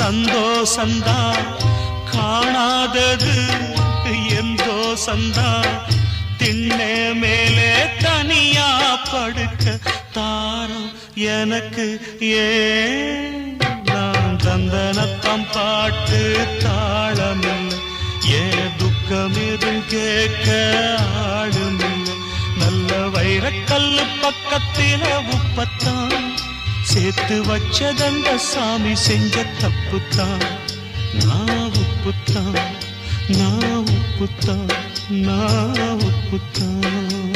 சந்தோஷந்தா காணாதது எந்தோ சந்தா திண்ணே மேலே தனியா படுக்க தாரம் எனக்கு ஏன் நான் தந்தனத்தம் பாட்டு தாளமில்லை ஏன் துக்கம் எதுவும் கேட்க ஆளுமில்லை நல்ல வைரக்கல்லு பக்கத்தில உப்பத்தான் சேர்த்து வச்சதந்த சாமி செஞ்ச தப்புத்தான் நான் உப்புத்தான் நான் உப்புத்தான் நான் உப்புத்தான்